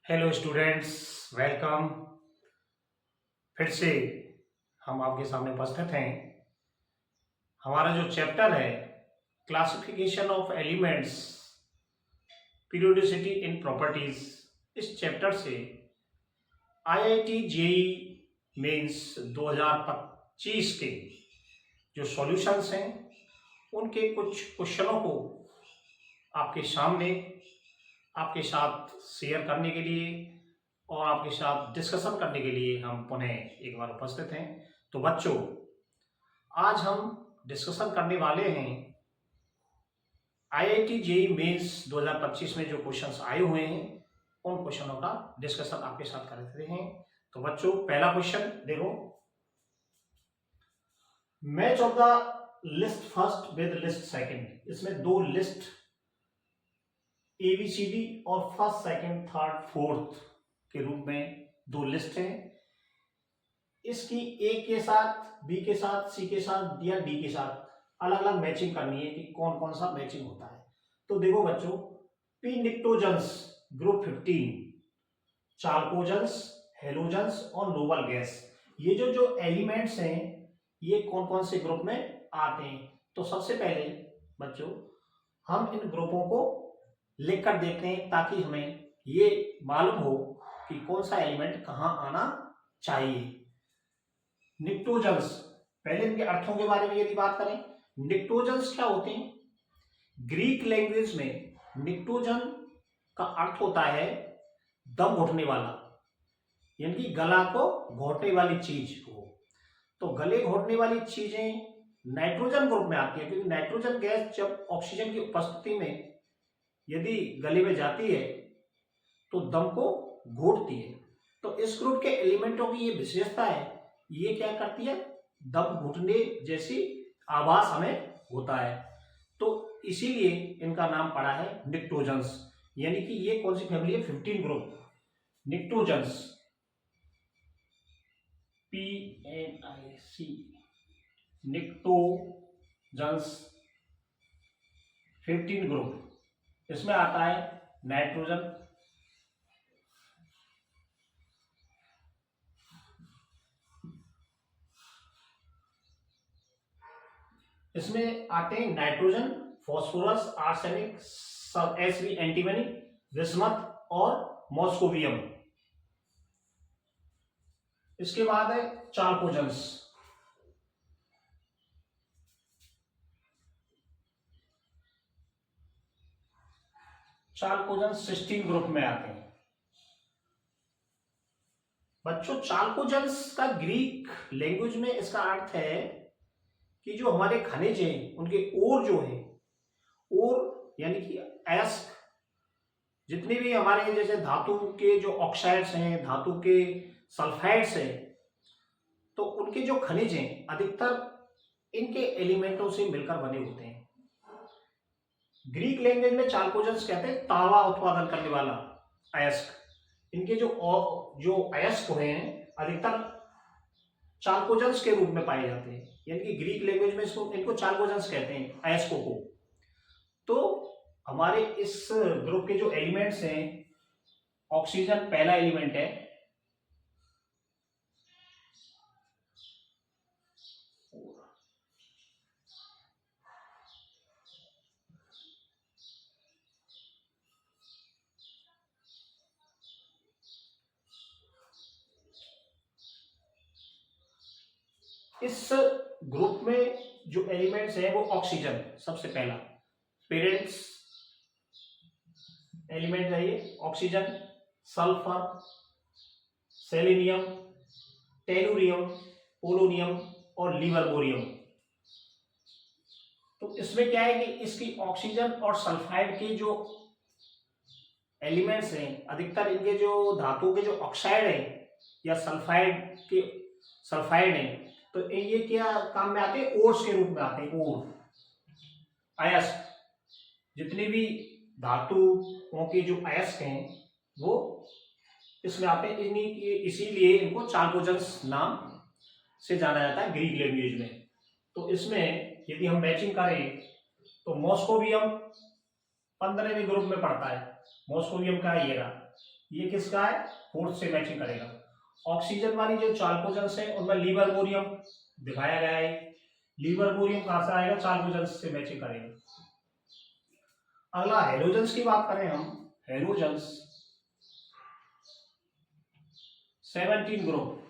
Hello students, welcome. फिर से हम आपके सामने उपस्थित हैं। हमारा जो चैप्टर है classification of elements, periodicity in properties, इस चैप्टर से आईआईटी जेई मेंस 2025 के जो सॉल्यूशंस हैं उनके कुछ क्वेश्चनों को आपके सामने आपके साथ शेयर करने के लिए और आपके साथ डिस्कशन करने के लिए हम पुनः एक बार उपस्थित हैं। तो बच्चों, आज हम डिस्कशन करने वाले हैं आईआईटी जेईई मेंस 2025 में जो क्वेश्चंस आए हुए हैं उन क्वेश्चनों का डिस्कशन आपके साथ करते हैं। तो बच्चों, पहला क्वेश्चन देखो, match of the list first with list second. इसमें दो लिस्ट एबीसीडी और फर्स्ट सेकंड थर्ड फोर्थ के रूप में दो लिस्ट हैं। इसकी ए के साथ, बी के साथ, सी के साथ या डी के साथ अलग अलग मैचिंग करनी है कि कौन कौन सा मैचिंग होता है। तो देखो बच्चों, पी निक्टोजेंस ग्रुप 15, चाल्कोजेंस, हेलोजेंस और नोबल गैस, ये जो जो एलिमेंट्स हैं ये कौन कौन से ग्रुप में आते हैं। तो सबसे पहले बच्चों हम इन ग्रुपों को लिखकर देखते हैं ताकि हमें ये मालूम हो कि कौन सा एलिमेंट कहां आना चाहिए। निक्टोजेंस, पहले इनके अर्थों के बारे में यदि बात करें, निक्टोजेंस क्या होते हैं? ग्रीक लैंग्वेज में निक्टोजन का अर्थ होता है दम घुटने वाला, यानी कि गला को घोटने वाली चीज हो। तो गले घोटने वाली चीजें नाइट्रोजन ग्रुप में आती है, क्योंकि नाइट्रोजन गैस जब ऑक्सीजन की उपस्थिति में यदि गले में जाती है तो दम को घोटती है। तो इस ग्रुप के एलिमेंटों की ये विशेषता है, ये क्या करती है, दम घुटने जैसी आवाज हमें होता है। तो इसीलिए इनका नाम पड़ा है निक्टोजेंस, यानी कि ये कौन सी फैमिली है, 15 group pnictogens, PNIC, pnictogens 15 group. इसमें आता है नाइट्रोजन, इसमें आते हैं nitrogen, phosphorus, arsenic, SB antimony, bismuth और मॉस्कोवियम। इसके बाद है चाल्कोजेंस, चाल्कोजेंस 16 ग्रुप में आते हैं। बच्चों, चाल्कोजेंस का ग्रीक लैंग्वेज में इसका अर्थ है कि जो हमारे खनिज हैं उनके ओर जो है, ओर यानी कि अयस्क, जितने भी हमारे जैसे धातु के जो ऑक्साइड्स हैं, धातु के सल्फाइड्स हैं, तो उनके जो खनिज हैं अधिकतर इनके एलिमेंटों से मिलकर बने होते हैं। ग्रीक लैंग्वेज में चाल्कोजेंस कहते हैं तावा उत्पादन करने वाला अयस्क। इनके जो अयस्क हुए हैं अधिकतर चाल्कोजेंस के रूप में पाए जाते हैं, यानी कि ग्रीक लैंग्वेज में इनको चाल्कोजेंस कहते हैं अयस्कों को। तो हमारे इस ग्रुप के जो एलिमेंट्स हैं, ऑक्सीजन पहला एलिमेंट है, इस ग्रुप में जो एलिमेंट्स हैं वो ऑक्सीजन सबसे पहला पेरेंट्स एलिमेंट है ये, oxygen, sulphur, selenium, tellurium, polonium और लिबरबोरियम। तो इसमें क्या है कि इसकी ऑक्सीजन और सल्फाइड के जो एलिमेंट्स हैं अधिकतर इनके जो धातु के जो ऑक्साइड है या सल्फाइड है, तो ये क्या काम में आते हैं, ओर्स के रूप में आते हैं। ओर अयस्क, जितनी भी धातुओं के जो अयस्क हैं वो इसमें आते हैं, इसीलिए इनको चाल्कोजेंस नाम से जाना जाता है ग्रीक लैंग्वेज में। तो इसमें यदि हम मैचिंग करें तो मॉस्कोवियम 15वें ग्रुप में पड़ता है। मॉस्कोवियम का ये रहा, ये किसका है, फोर्थ से मैचिंग करेगा। ऑक्सीजन वाली जो चाल्कोजेंस है उनमें लिबरमोरियम दिखाया गया है, लिबरमोरियम कहां से आएगा, चाल्कोजेंस से मैचिंग करेगा। अगला हेलोजेंस की बात करें हम, halogens 17 group,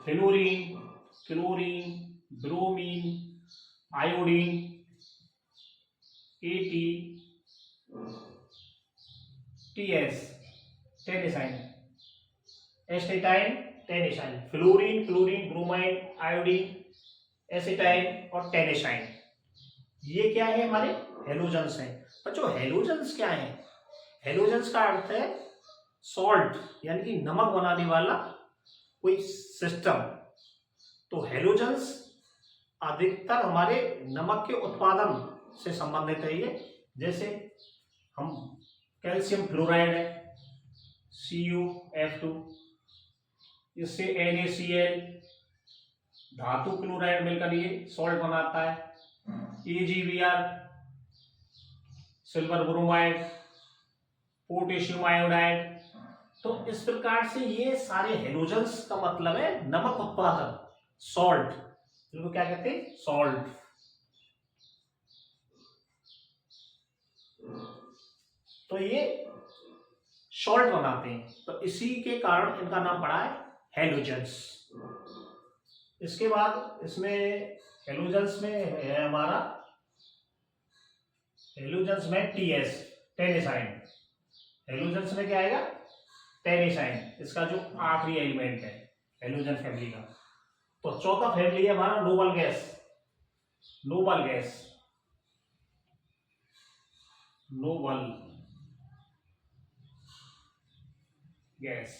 fluorine, chlorine, bromine, iodine, AT, TS, tennessine, astatine, tennessine, fluorine, chlorine, bromide, iodine, astatine और टेनेसाइन, ये क्या है, हमारे हेलोजेंस हैं। बच्चों हेलोजेंस क्या है, हेलोजेंस का अर्थ है सॉल्ट यानी कि नमक बनाने वाला कोई सिस्टम। तो हेलोजेंस अधिकतर हमारे नमक के उत्पादन से संबंधित है। ये जैसे हम कैल्शियम फ्लोराइड है CuF2, इससे NaCl धातु क्लोराइड मिलकर ये सॉल्ट बनाता है, AgBr silver bromide, potassium iodide. तो इस प्रकार से ये सारे हेलोजेंस का मतलब है नमक उत्पादन, सॉल्ट, इनको क्या कहते हैं, सॉल्ट। तो ये सॉल्ट बनाते हैं, तो इसी के कारण इनका नाम पड़ा है हेलोजेंस। इसके बाद इसमें हेलोजेंस में है हमारा, हेलोजेंस में टीएस, टेनेसाइन, हेलोजेंस में क्या आएगा, टेनेसाइन, इसका जो आखिरी एलिमेंट है हेलोजन फैमिली का। तो चौथा फैमिली है हमारा noble gas, noble gas, noble gas,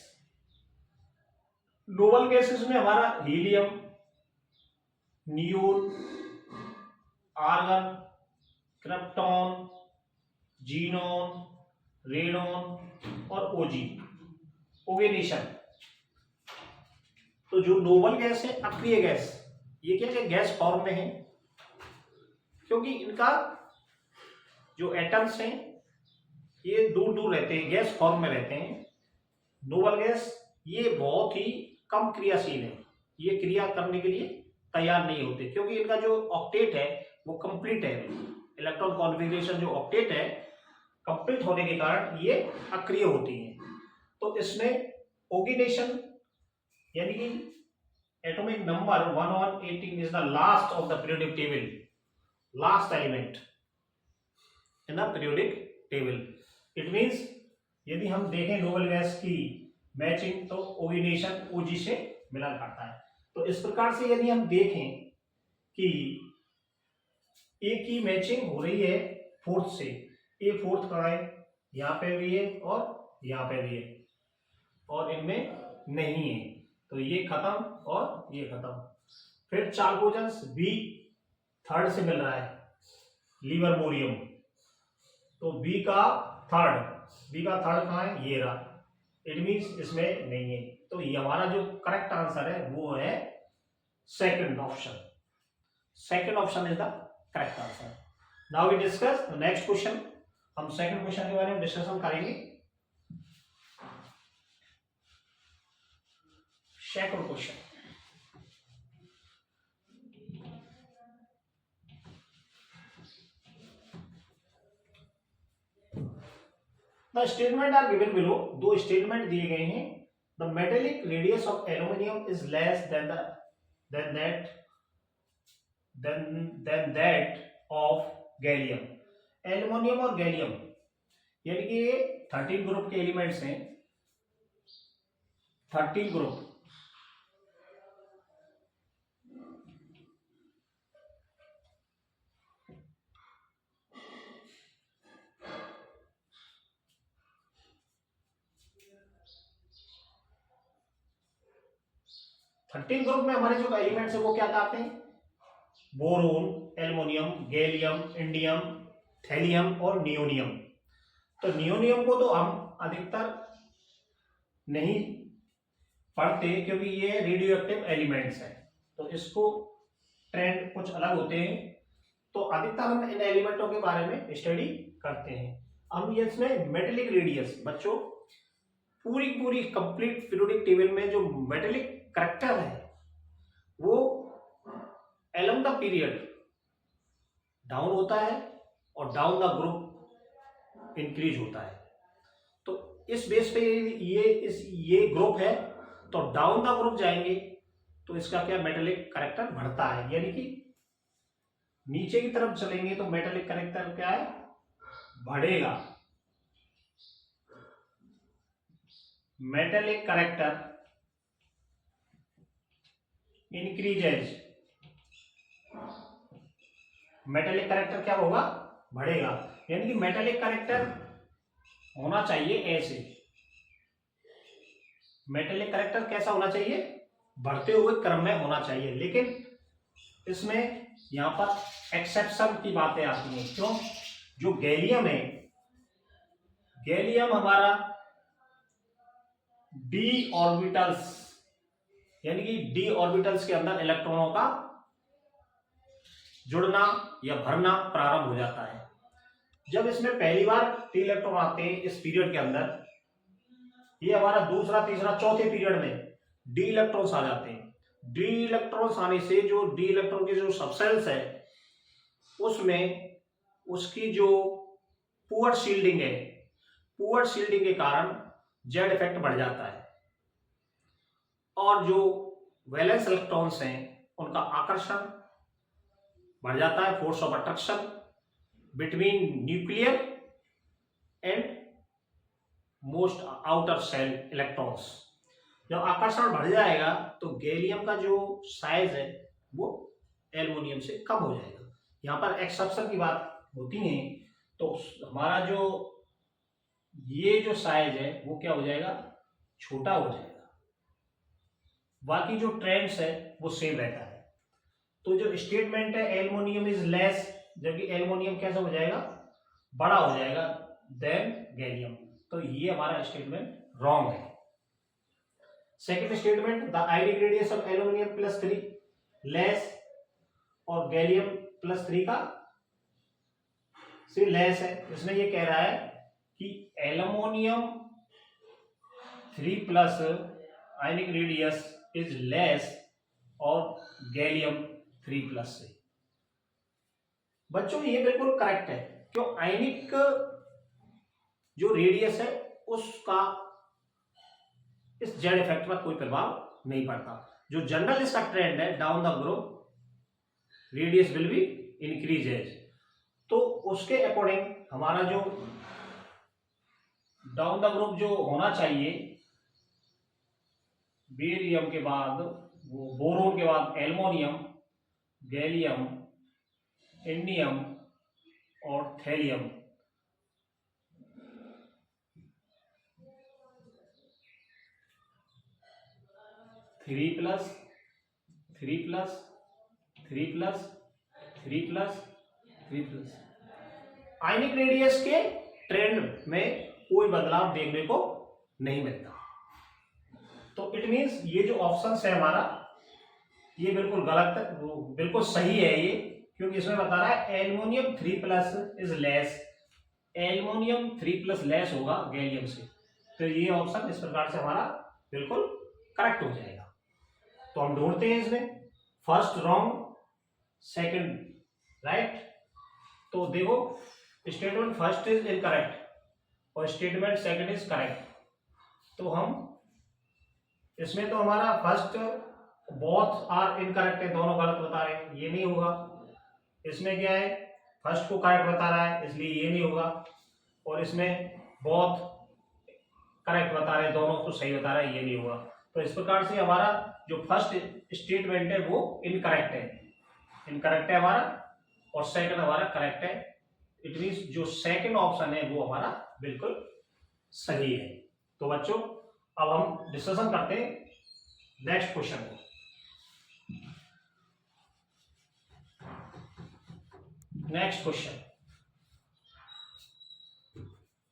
noble gases में हमारा helium, neon, argon, krypton, xenon, radon और ओजी, ओवेनेशन। तो जो नोबल गैस है, अक्रिय गैस, ये क्या है, गैस फॉर्म में है, क्योंकि इनका जो एटम्स हैं ये दूर दूर रहते हैं, गैस फॉर्म में रहते हैं। नोबल गैस ये बहुत ही कम क्रियाशील है, ये क्रिया करने के लिए तैयार नहीं होते, क्योंकि इनका जो ऑक्टेट है वो कंप्लीट है, इलेक्ट्रॉन कॉन्फ़िगरेशन जो ऑक्टेट है कंप्लीट होने के कारण ये अक्रिय होती हैं। तो इसमें ओगिनेशन यानी कि atomic number 118 is the last of the periodic table, last element in the periodic table. It means यदि हम देखें नोबल गैस की मैचिंग तो ओगिनेशन ओजी से मिला करता है। तो इस प्रकार से यदि हम देखें कि ए की मैचिंग हो रही है फोर्थ से, ए फोर्थ कहाँ है, यहाँ पे भी है और यहाँ पे भी है, और इनमें नहीं है, तो ये खत्म और ये खत्म। फिर चाल्कोजेंस बी थर्ड से मिल रहा है, लिबरमोरियम, तो बी का थर्ड कहाँ है, ये रहा, इट मीन्स इसमें नहीं है। तो ये हमारा जो करेक्ट आंसर है वो है second option, second option is the correct answer. Now we discuss the next question, हम सेकंड क्वेश्चन के बारे में डिस्कशन करेंगे। Second question, the statement are given below, दो स्टेटमेंट दिए गए हैं। The metallic radius of aluminium is less than that of gallium. Aluminium और गैलियम यानी कि ये 13 ग्रुप के एलिमेंट्स हैं, 13 ग्रुप। थर्टीन ग्रुप में हमारे जो एलिमेंट्स है वो क्या कहते हैं, boron, aluminium, gallium, indium, thallium और नियोनियम। तो नियोनियम को तो हम अधिकतर नहीं पढ़ते क्योंकि ये रेडियो एक्टिव एलिमेंट्स है, तो इसको ट्रेंड कुछ अलग होते हैं, तो अधिकतर हम इन एलिमेंटों के बारे में स्टडी करते हैं। हम ये इसमें मेटेलिक रेडियस, बच्चों पूरी पूरी कंप्लीट पीरियोडिक टेबल में जो मेटेलिक करैक्टर है वो एलोंग द पीरियड डाउन होता है और डाउन द ग्रुप इंक्रीज होता है। तो इस बेस पे ये ग्रुप है तो डाउन द ग्रुप जाएंगे तो इसका क्या मेटेलिक करैक्टर बढ़ता है, यानी कि नीचे की तरफ चलेंगे तो मेटेलिक करैक्टर क्या है, बढ़ेगा। Metallic character increases, metallic character क्या होगा, बढ़ेगा। यानी कि मेटेलिक करैक्टर होना चाहिए ऐसे, मेटेलिक करैक्टर कैसा होना चाहिए, बढ़ते हुए क्रम में होना चाहिए। लेकिन इसमें यहां पर एक्सेप्शन की बातें आती हैं। क्यों? जो गैलियम है, गैलियम हमारा डी ऑर्बिटल्स, यानी कि डी ऑर्बिटल्स के अंदर इलेक्ट्रॉनों का जुड़ना या भरना प्रारंभ हो जाता है। जब इसमें पहली बार 3 इलेक्ट्रॉन आते हैं इस पीरियड के अंदर, ये हमारा दूसरा तीसरा चौथे पीरियड में डी इलेक्ट्रॉन्स आ जाते हैं। डी इलेक्ट्रॉन्स आने से जो डी इलेक्ट्रॉन के जो सबसेल्स है उसमें उसकी जो पुअर शील्डिंग है, पुअर शील्डिंग के कारण जेड इफेक्ट बढ़ जाता है और जो वैलेंस इलेक्ट्रॉन्स हैं उनका आकर्षण बढ़ जाता है, force of attraction between nuclear and most outer cell electrons. जब आकर्षण बढ़ जाएगा तो गैलियम का जो साइज है वो एल्युमिनियम से कम हो जाएगा। यहाँ पर एक्सेप्शन की बात होती है तो हमारा जो ये जो साइज है वो क्या हो जाएगा, छोटा हो जाएगा। बाकी जो ट्रेंड्स है वो सेम रहता है। तो जो स्टेटमेंट है एल्युमिनियम इज लेस, जबकि एल्युमिनियम कैसा हो जाएगा, बड़ा हो जाएगा देन गैलियम, तो ये हमारा स्टेटमेंट रॉन्ग है। Second statement, the ionic radius of aluminium +3 less और गैलियम +3 का से लेस है। इसमें ये कह रहा है कि aluminium 3+ ionic radius is less और गैलियम 3+ से। बच्चों ये बिल्कुल करेक्ट है। क्यों? आयनिक जो रेडियस है उसका इस जेड इफेक्ट पर कोई प्रभाव नहीं पड़ता। जो जनरल इसका ट्रेंड है down the group radius will be increases, तो उसके अकॉर्डिंग हमारा जो डाउन द ग्रुप जो होना चाहिए, बेरियम के बाद वो बोरोन के बाद एल्युमिनियम, गैलियम, इंडियम और thallium, three plus ionic radius के ट्रेंड में कोई बदलाव देखने को नहीं मिलता। तो इट मींस ये जो ऑप्शन है हमारा ये बिल्कुल गलत है, वो बिल्कुल सही है ये, क्योंकि इसमें बता रहा है aluminium 3+ is less, aluminium 3+ less होगा गैलियम से, तो ये ऑप्शन इस प्रकार से हमारा बिल्कुल करेक्ट हो जाएगा। तो हम ढूंढते हैं इसमें फर्स्ट रॉन्ग, सेकंड राइट। तो देखो स्टेटमेंट फर्स्ट इज इनकरेक्ट और स्टेटमेंट सेकंड इज करेक्ट। तो हम इसमें तो हमारा फर्स्ट बोथ आर इनकरेक्ट है, दोनों गलत बता रहे हैं, ये नहीं होगा। इसमें क्या है, फर्स्ट को करेक्ट बता रहा है इसलिए ये नहीं होगा, और इसमें बोथ करेक्ट बता रहे हैं, दोनों को सही बता रहा है, ये नहीं होगा। तो इस प्रकार से हमारा जो फर्स्ट स्टेटमेंट है वो इनकरेक्ट है हमारा, और सेकंड हमारा करेक्ट है। इट मींस जो सेकंड ऑप्शन है वो हमारा बिल्कुल सही है। तो बच्चों अब हम डिस्कशन करते हैं नेक्स्ट क्वेश्चन को। Next question,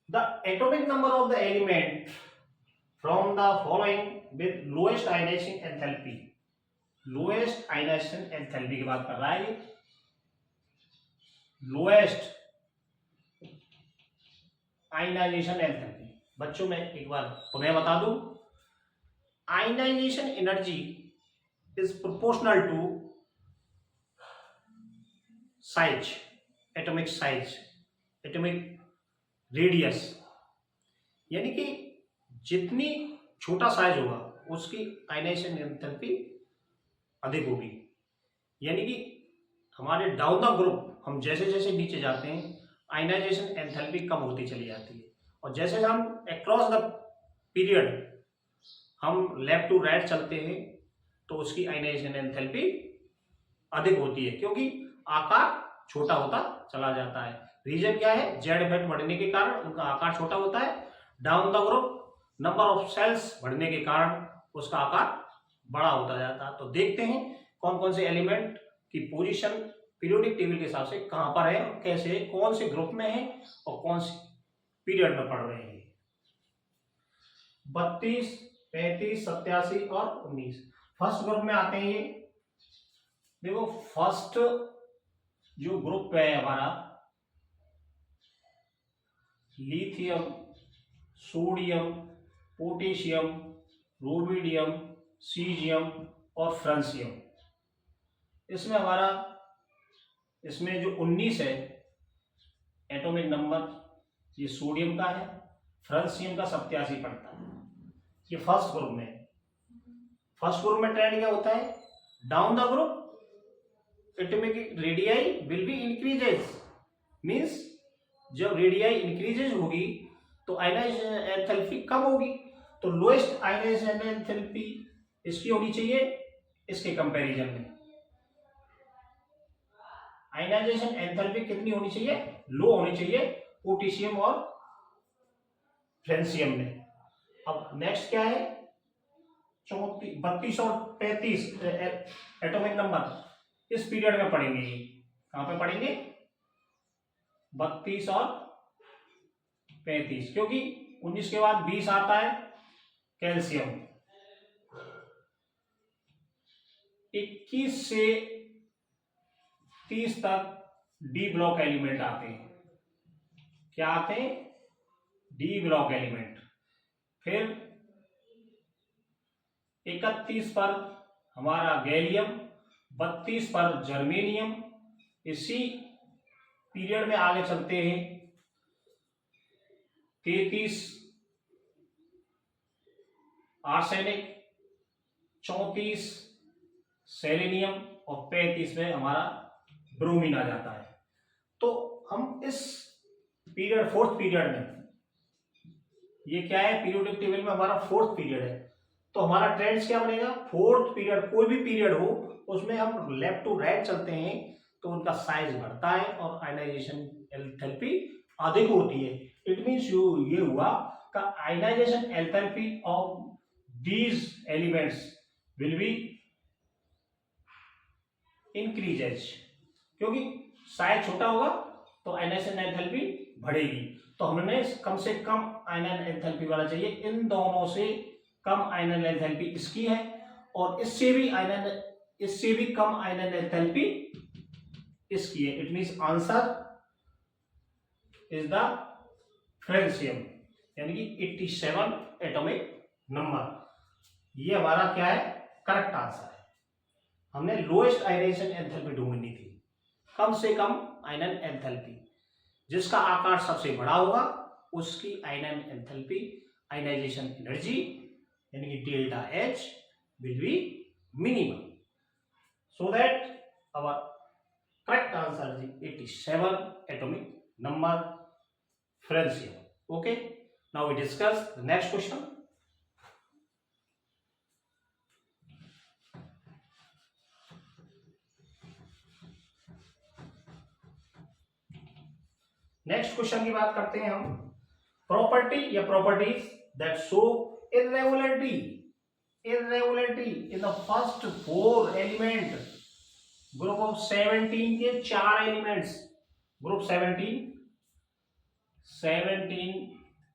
the atomic number of the element from the following with lowest ionisation enthalpy. Lowest ionisation enthalpy की बात कर रहा है ये, लोएस्ट आयनाइजेशन एंथैल्पी। बच्चों मैं एक बार पुनः बता दूं, ionisation energy is proportional to size, atomic size, atomic radius, यानी कि जितनी छोटा साइज होगा उसकी आयनाइजेशन एंथैल्पी अधिक होगी। यानी कि हमारे डाउन द ग्रुप हम जैसे जैसे नीचे जाते हैं आयनाइजेशन एंथैल्पी कम होती चली जाती है, और जैसे हम अक्रॉस द पीरियड हम लेफ्ट टू राइट चलते हैं तो उसकी आयनाइजेशन एंथैल्पी अधिक होती है, क्योंकि आकार छोटा होता चला जाता है। रीजन क्या है? जेड इफेक्ट बढ़ने के कारण उनका आकार छोटा होता है। Down the group number of shells बढ़ने के कारण उसका आकार बड़ा होता जाता है। तो देखते हैं कौन कौन से एलिमेंट की पोजीशन पीरियोडिक टेबल के हिसाब से कहां पर है, और कैसे कौन से ग्रुप में है और कौन से पीरियड में पढ़ रहे हैं। 32, 35, 87 और 19 फर्स्ट ग्रुप में आते हैं। ये देखो फर्स्ट जो ग्रुप है हमारा, lithium, sodium, potassium, rubidium, caesium और फ्रांसियम। इसमें हमारा इसमें जो 19 है एटॉमिक नंबर, ये सोडियम का है, फ्रांसियम का 87 पड़ता है। ये फर्स्ट ग्रुप में। फर्स्ट ग्रुप में ट्रेंड क्या होता है? Down the group atomic radii will be increases, means जब रेडियाई इंक्रीजेज होगी तो आयनाइजेशन एंथैल्पी कम होगी। तो लोएस्ट आयनाइजेशन एंथैल्पी इसकी होनी चाहिए इसके कंपैरिजन में। आयनाइजेशन एंथैल्पी कितनी होनी चाहिए? लो होनी चाहिए पोटेशियम और फ्रांसियम में। अब नेक्स्ट क्या है? 32 और 35 एटॉमिक नंबर इस पीरियड में पढ़ेंगे। ये कहां पे पढ़ेंगे? 32 और 35, क्योंकि 19 के बाद 20 आता है कैल्शियम। 21 से 30 तक डी ब्लॉक एलिमेंट आते हैं। क्या आते हैं? D block element. फिर 31 पर हमारा गैलियम, 32 पर जर्मेनियम। इसी पीरियड में आगे चलते हैं 33 आर्सेनिक, 34 सेलेनियम और 35 में हमारा ब्रोमीन आ जाता है। तो हम इस पीरियड फोर्थ पीरियड में, ये क्या है पीरियोडिक टेबल में हमारा फोर्थ पीरियड है, तो हमारा ट्रेंड्स क्या बनेगा? फोर्थ पीरियड कोई भी पीरियड हो उसमें हम लेफ्ट टू राइट चलते हैं तो उनका साइज बढ़ता है और आयनाइजेशन एंथैल्पी अधिक होती है। इट मींस ये हुआ का ionisation enthalpy of these elements will be increases, क्योंकि साइज छोटा होगा तो आयनाइजेशन एंथैल्पी बढ़ेगी। तो हमने कम से कम आयनन एंथैल्पी वाला चाहिए। इन दोनों से कम आयनन एंथैल्पी इसकी है और इससे भी कम आयनन एंथैल्पी इसकी है। It means answer is the francium, यानी कि 87 एटॉमिक नंबर। ये हमारा क्या है? करेक्ट आंसर है। हमने लोएस्ट आयनाइजेशन एंथैल्पी ढूंढनी थी, कम से कम आयनन एंथैल्पी। जिसका आकार सबसे बड़ा होगा उसकी आयनन एंथैल्पी, आयनाइजेशन एनर्जी यानी कि delta H will be minimum. So that our correct answer is 87 atomic number francium. Okay, now we discuss the next question. Next question की बात करते हैं हम। प्रॉपर्टी या properties that show irregularity in the first 4 element group of 17 के 4 elements. Group 17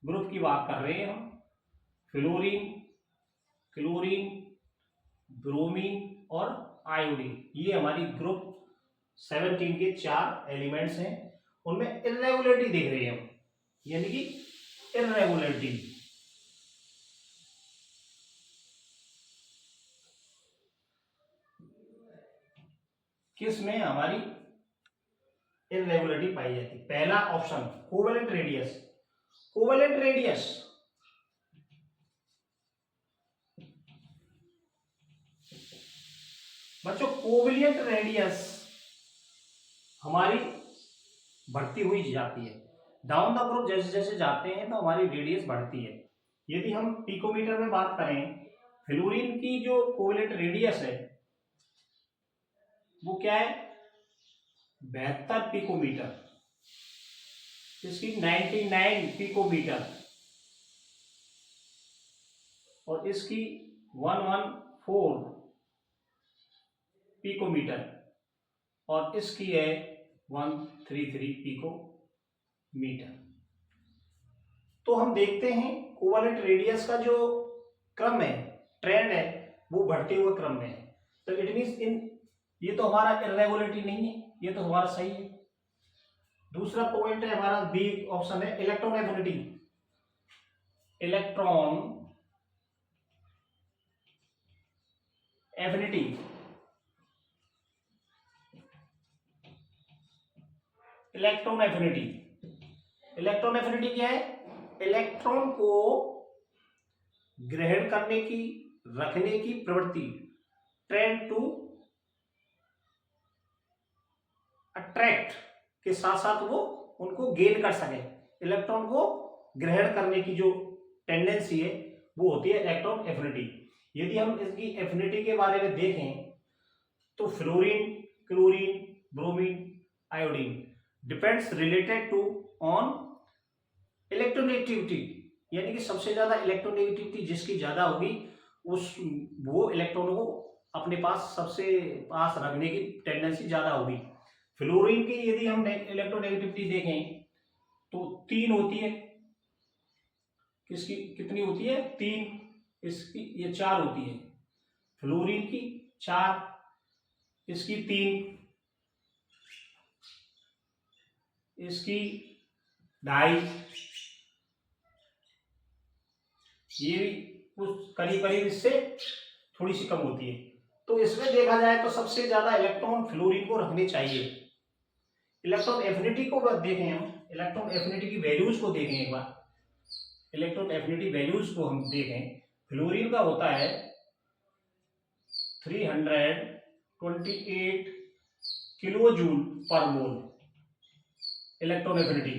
group की बात कर रहे हैं हम। फ्लोरीन, क्लोरीन, ब्रोमीन और आयोडीन, ये हमारी ग्रुप 17 के 4 एलिमेंट्स हैं। उनमें इरेगुलरिटी देख रहे हैं हम, यानी कि इरेगुलरिटी किस में हमारी इररेगुलरिटी पाई जाती है? पहला option covalent radius. Covalent radius बच्चों, कोवेलेंट रेडियस हमारी बढ़ती हुई जाती है। डाउन द ग्रुप जैसे जैसे जाते हैं तो हमारी रेडियस बढ़ती है। यदि हम पिकोमीटर में बात करें, फ्लोरीन की जो कोवेलेंट रेडियस है वो क्या है? 72 पिकोमीटर। इसकी 99 पिकोमीटर और इसकी 114 पिकोमीटर और इसकी है 133 पिकोमीटर। तो हम देखते हैं कोवेलेंट रेडियस का जो क्रम है, ट्रेंड है, वो बढ़ते हुए क्रम में है। तो इट मीन्स ये तो हमारा इररेगुलरिटी नहीं है, ये तो हमारा सही है। दूसरा पॉइंट है हमारा बी ऑप्शन है electron affinity. Electron affinity electron affinity electron affinity क्या है? इलेक्ट्रॉन को ग्रहण करने की, रखने की प्रवृत्ति, ट्रेंड टू अट्रैक्ट के साथ साथ वो उनको गेन कर सके। इलेक्ट्रॉन को ग्रहण करने की जो टेंडेंसी है वो होती है इलेक्ट्रॉन एफिनिटी। यदि हम इसकी एफिनिटी के बारे में देखें तो fluorine, chlorine, bromine, iodine depends related to on electronegativity, यानी कि सबसे ज्यादा इलेक्ट्रोनेगेटिविटी जिसकी ज्यादा होगी वो इलेक्ट्रॉनों को अपने पास सबसे पास रखने की टेंडेंसी ज्यादा होगी। फ्लोरीन की यदि हम इलेक्ट्रोनेगेटिविटी देखें तो 3 होती है। किसकी कितनी होती है? 3। इसकी ये 4 होती है। फ्लोरीन की 4, इसकी 3, इसकी 2.5, ये भी कुछ करीब करीब इससे थोड़ी सी कम होती है। तो इसमें देखा जाए तो सबसे ज्यादा इलेक्ट्रॉन फ्लोरीन को रखने चाहिए। इलेक्ट्रॉन एफिनिटी को देखें, हम इलेक्ट्रॉन एफिनिटी की वैल्यूज को देखें एक बार। इलेक्ट्रॉन एफिनिटी वैल्यूज को हम देखें, फ्लोरीन का होता है 328 किलो जूल पर मोल electron affinity,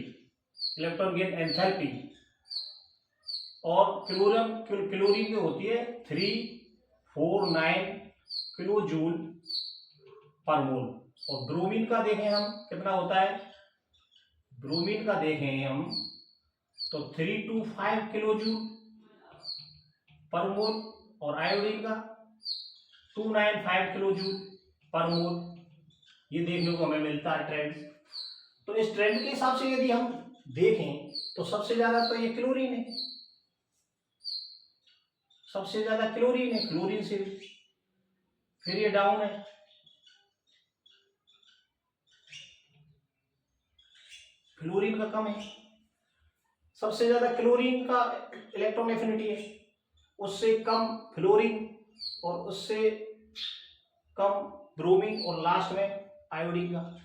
electron gain enthalpy. और क्लोरीन की होती है 349 किलो जूल पर मोल। और ब्रोमीन का देखें हम कितना होता है? ब्रोमीन का देखें हम तो 325 किलो जूल पर मोल और आयोडीन का 295 किलो जूल पर मोल। ये देखने को हमें मिलता है ट्रेंड। तो इस ट्रेंड के हिसाब से यदि हम देखें तो सबसे ज्यादा तो ये क्लोरीन है, सबसे ज्यादा क्लोरीन है, क्लोरीन से फिर ये डाउन है। फ्लोरीन का कम है, सबसे ज्यादा क्लोरीन का इलेक्ट्रॉन एफिनिटी है, उससे कम फ्लोरीन और उससे कम ब्रोमीन और लास्ट में आयोडीन का।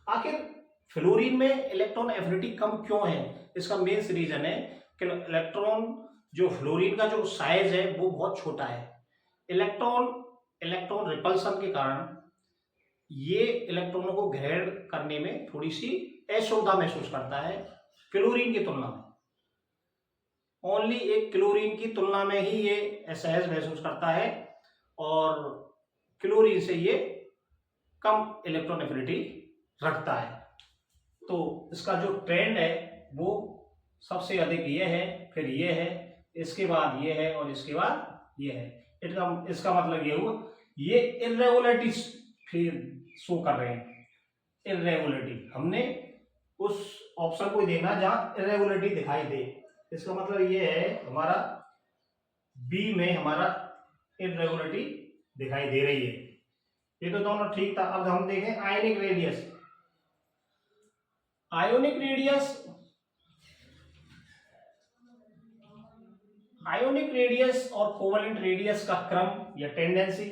आखिर फ्लोरीन में इलेक्ट्रॉन एफिनिटी कम क्यों है? इसका मेन रीजन है कि इलेक्ट्रॉन जो फ्लोरीन का जो साइज है वो बहुत छोटा है। इलेक्ट्रॉन रिपल्सन के कारण ये इलेक्ट्रॉनों को ग्रहण करने में थोड़ी सी असुविधा महसूस करता है क्लोरीन की तुलना में। ओनली एक क्लोरीन की तुलना में ही ये असहज महसूस करता है और क्लोरीन से ये कम इलेक्ट्रॉन एफिनिटी रखता है। तो इसका जो ट्रेंड है वो सबसे अधिक ये है, फिर ये है, इसके बाद ये है और इसके बाद ये है। इसका मतलब ये हुआ ये इर्रेगुलरिटी फिर शो कर रहे हैं। इर्रेगुलरिटी हमने उस ऑप्शन को देखना जहां इर्रेगुलरिटी दिखाई दे। इसका मतलब ये है हमारा बी में हमारा इर्रेगुलरिटी दिखाई दे रही है। ये तो दोनों ठीक था। अब हम देखें आयनिक रेडियस। आयोनिक रेडियस और कोवेलेंट रेडियस का क्रम या टेंडेंसी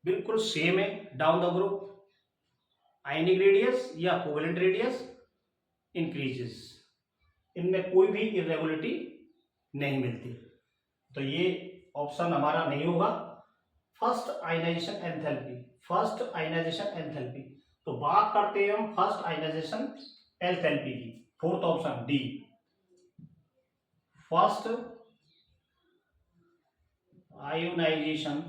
बिल्कुल सेम है down the group. Ionic radius या कोवेलेंट रेडियस इंक्रीजेस, इनमें कोई भी इरेगुलरिटी नहीं मिलती। तो ये ऑप्शन हमारा नहीं होगा। First ionisation enthalpy, first ionisation enthalpy, तो बात करते हैं हम फर्स्ट आयनाइजेशन एंथैल्पी की। Fourth option D, first ionisation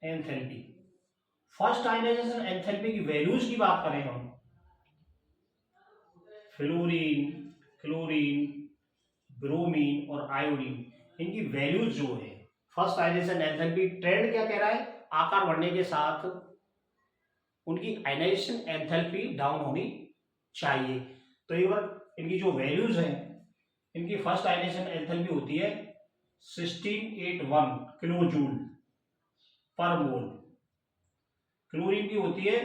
enthalpy. First ionisation enthalpy की वैल्यूज की बात करें हम, फ्लोरीन, क्लोरीन, ब्रोमीन और आयोडीन, इनकी वैल्यूज जो है फर्स्ट आयनाइजेशन एंथैल्पी, ट्रेंड क्या कह रहा है, आकार बढ़ने के साथ उनकी आयनाइजेशन एंथैल्पी डाउन होनी चाहिए। तो एक बार इनकी जो वैल्यूज हैं, इनकी फर्स्ट आयनाइजेशन एंथैल्पी होती है 1681 किलो जूल पर मोल। क्लोरीन की होती है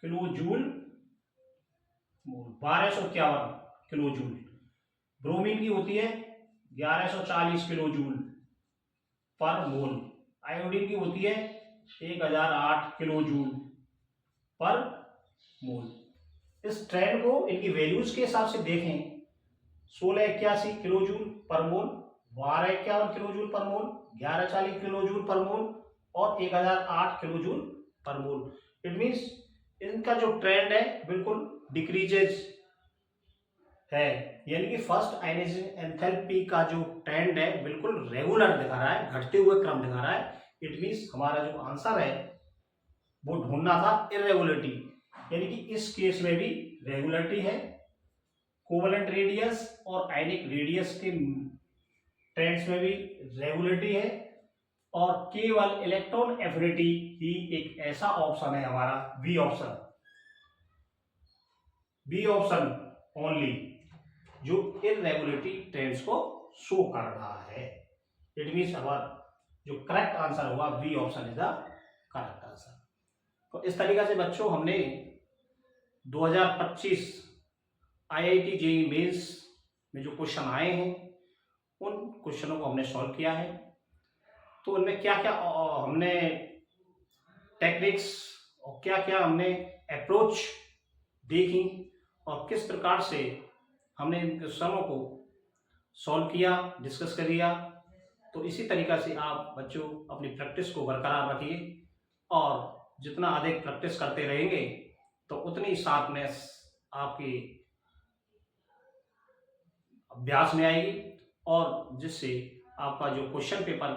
kilo joule mole 1251 kilo joule. Bromine की होती है 1140 किलो जूल पर मोल। आयोडीन की होती है 1008 किलो जूल पर मोल। इस ट्रेंड को इनकी वैल्यूज के हिसाब से देखें, 1681 किलो जूल पर मोल, 1251 किलो जूल पर मोल, 1140 किलो जूल पर मोल और 1008 किलो जूल पर मोल। इट मीन्स इनका जो ट्रेंड है बिल्कुल डिक्रीजेज है, यानी कि फर्स्ट आयनाइजेशन एंथैल्पी का जो ट्रेंड है बिल्कुल रेगुलर दिखा रहा है, घटते हुए क्रम दिखा रहा है। इट मीन्स हमारा जो आंसर है वो ढूंढना था इरेगुलरिटी, यानी कि इस केस में भी रेगुलरिटी है। कोवेलेंट रेडियस और आयनिक रेडियस के ट्रेंड्स में भी रेगुलरिटी है और केवल इलेक्ट्रॉन एफिनिटी ही एक ऐसा ऑप्शन है हमारा B option, B option only, जो इरेगुलरिटी ट्रेंड्स को शो कर रहा है। इट मीन्स हमारा जो करेक्ट आंसर होगा B option is the correct answer. तो इस तरीके से बच्चों हमने 2025 IIT JEE मेंस में जो क्वेश्चन आए हैं उन क्वेश्चनों को हमने सॉल्व किया है। तो उनमें क्या क्या हमने टेक्निक्स और क्या क्या हमने अप्रोच देखी और किस प्रकार से हमने इन क्वेश्चनों को सॉल्व किया, डिस्कस कर लिया। तो इसी तरीका से आप बच्चों अपनी प्रैक्टिस को बरकरार रखिए और जितना अधिक प्रैक्टिस करते रहेंगे तो उतनी शार्पनेस आपकी अभ्यास में आएगी और जिससे आपका जो क्वेश्चन पेपर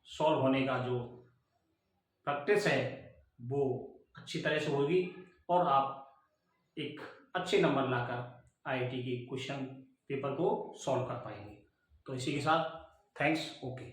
सॉल्व होने का जो प्रैक्टिस है वो अच्छी तरह से होगी और आप एक अच्छे नंबर लाकर IIT के क्वेश्चन पेपर को सॉल्व कर पाएंगे। तो इसी के साथ थैंक्स, ओके।